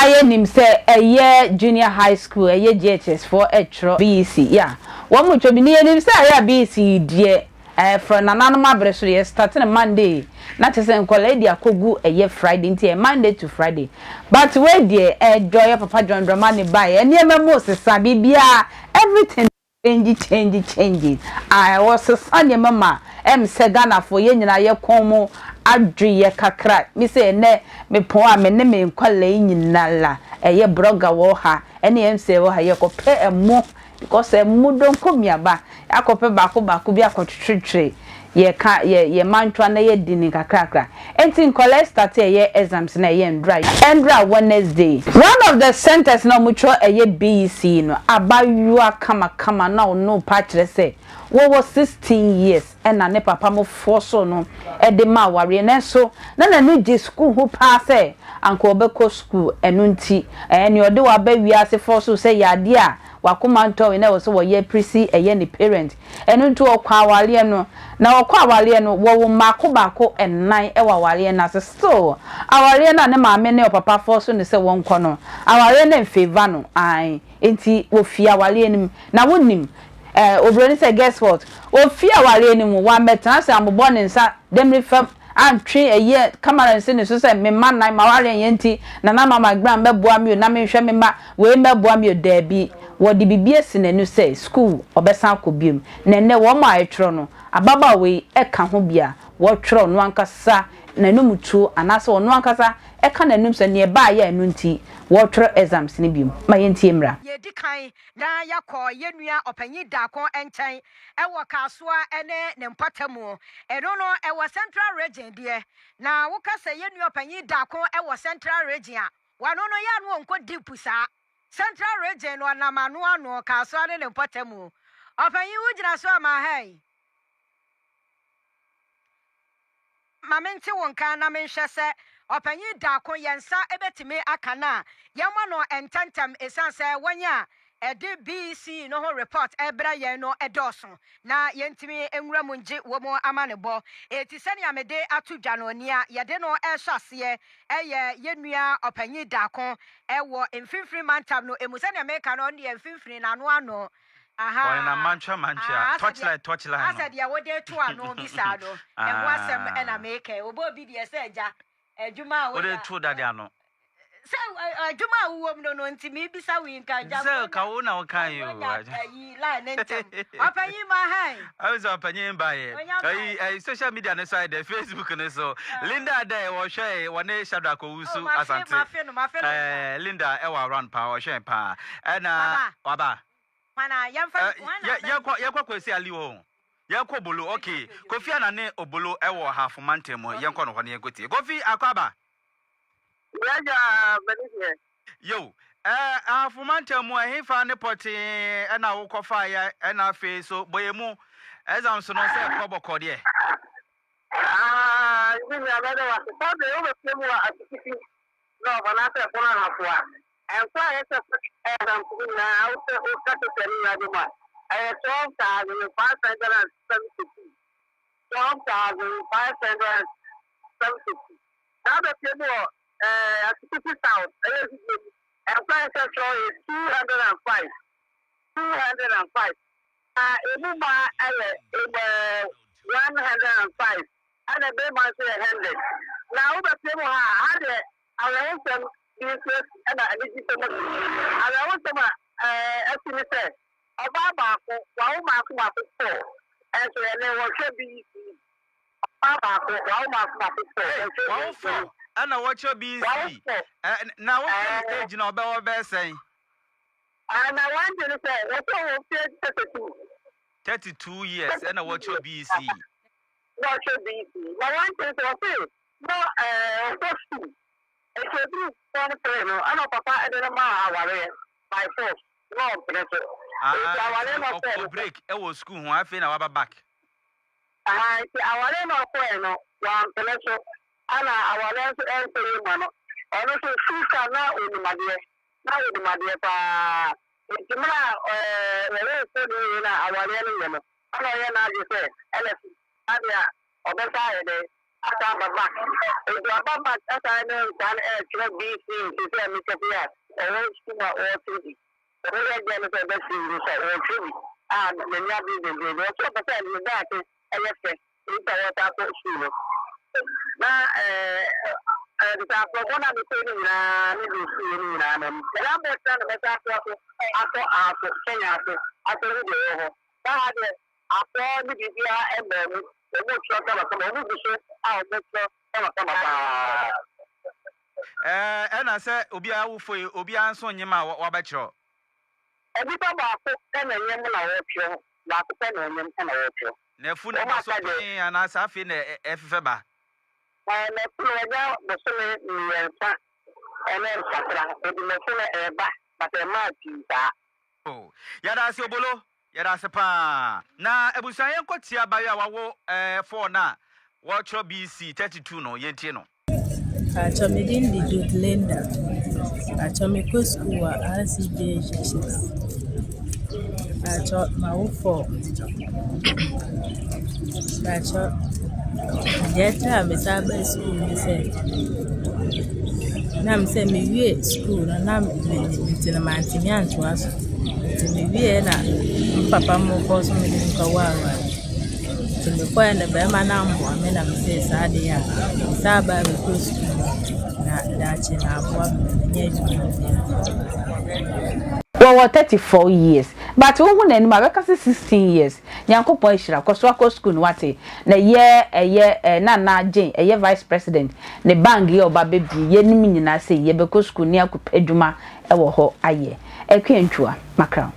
ye nim say eye junior high school eye JHS for etro BECE ya wo mo twa bi ni nim say eye BECE die from nananom abreso ye starting Monday na tese nkola di akogu eye Friday nti Monday to Friday but we die joy papa John Dramani buy ene memo sesa bibia everything change I was sanya mama se Ghana for ye nyina ye komo adwe ye kakra mi se ne me pon a me ne me nkwala nyina la eye blogger wo ha ene emse wo ha ye ko pe emo because emu don komiaba akope bako bi akotwetwe ye mantwa na ye dini kakra enti nkwala start ye exams na ye ndra Wednesday one of the centers na mucho eye BECE no abayua kama na no patch say wo 16 years na ne papa mo forso no e de ma ware na so na ne je school ho pa say anko obeko school enunti ne ode wa ba wiase forso say yade a wakoma nto we na wo so wo ye prisi eye ne parent enunti okwa awale no na okwa awale no wo mako ennan e wa awale na so still awale na ne maame ne papa forso ne say won kɔ no awale na favor no ai enti wo fi awale nim na wonim obroni say guess what o fi awale ni mu wa metan say ambobɔ ne nsa demri fam antwe eye camera nse ne so say me man nan ma wale yenti na mama gram beboa mi o na me hwɛ me ma we meboa mi o da bi wo di bibie sinenu say school obesan akobiem na ne wo ma etro no ababa we eka ho bia wo tro no ankasa na no mutu anase wo no ankasa eka na num se ne ba ya enu nti wo tro exams ne biem ma yenti emra ye di kan na yakọ ye nua opanyi dakon enchen e wo kasoa ene ne mpatamu eno no e wo central region de na wo kasa ye nua opanyi dakon e wo central region a wano no ya no onko deep sa central region no na manu ano kasoa ne mpatamu opanyi wujira so ama hai mamenti wonka na menhwe se opanyi dakon yensa ebetime akana yama no entantam esanse wanya ede BECE no ho report ebra yen no edoso na yentimi enwura munje wo mo amanebo eti sene amede atudwa no nia yede no ehwase eye yenua opanyi dakon ewo mfimfiri mantam no emusane ameka no ne mfimfiri na no ano aha why na mancha touchlight I said ya wode to ano bisa do e ho asem e na meka obo bi de se eja adwuma wo wode to dade ano se adwuma wo no no ntimi bisa wi nka ja se ka wo na wo kan yo ayi la nentem apanyi ma hai I was apanyi ba ye ayi social media ne side Facebook ne so Linda dey wo hwe wone shadow akowusu asante Linda e wa run pa wo hwe pa na waba mana yamfa yakwa kwesi ali wo yakwa bolo okay Kofi ana ne obolo e wo half mantem yankwa no hone yankoti Kofi akwaba yaja benise yo half mantem ehifa ne poti e na wo kofa ya e na fe so boyemu exam so no se koboko de ni abada wa so de o be mu atiki no bana te kona na fwa and so I said, I'm putting out the cut to tell you, I 12,572. 12,572. Now the table at 50,000. And so I said, 205. 205. Umuma 105. And a baby man say 100. Now the table had a business and I did so much. And I want to estimate about Mark 4 and so there was a BECE. And I watch your BECE. Now what age no be saying? And I want to say what 32 years and I watch your BECE. Watch your BECE. I want to say no it's a group for the I know Papa I don't know by force. No, break. It was school. I feel now back. I don't know one penetrate. And our lens and man. Also, Susa now in my dear. Now with my dear. It's our I know you say, LSE, Adia, or Beside, ata baba edu baba ata na dan kira BC ti se mi ke ya o suma o tri o ya je no se be si ni so o tri na nya bi de de o so pata ni da ke eyefe ita wa ta ko si no na ta ko bona mi se ni na ni bi si ni na na la mo ta na ta ko ato kenya ato ni de ho ta ha de ato ni bi bia e me mu e mo tro ta ba mo bi so a mo tro ta ba na se obi a wo foi obi anso nyema wa ba kiro ebi ba ba ko na nyem na wo tro ba ko na nyem na wo tro na fu na ba so pin ana sa afi na efefe ba na fu na ja bo so ni yenfa ene sakra ebi me fu na eba ba te ma ti ta oh yada se obolo yada se pa na ebusan yen kwatia ba ya wawo for na wo kiro BC 32 no yentie no Achomidin di Duke Linda. Achomiko school wa RCJHS. Acho maufo. Acho jeta misaba school mise. Na mse miwie school na mitina mantimi antwaso. Miwie na papa mo koso midin kawawa. Tumekuwa na bema na mwa mena mse saadi ya saba biko school. Well, 34 years. But we won't end my 16 years. Yanko Poishra, Koswako School, Wati, na year, Nana Jane, a year vice president, ne bangi or baby, ye nimina say, ye because school near Eduma, ewo ho aye. Equentua, Macron.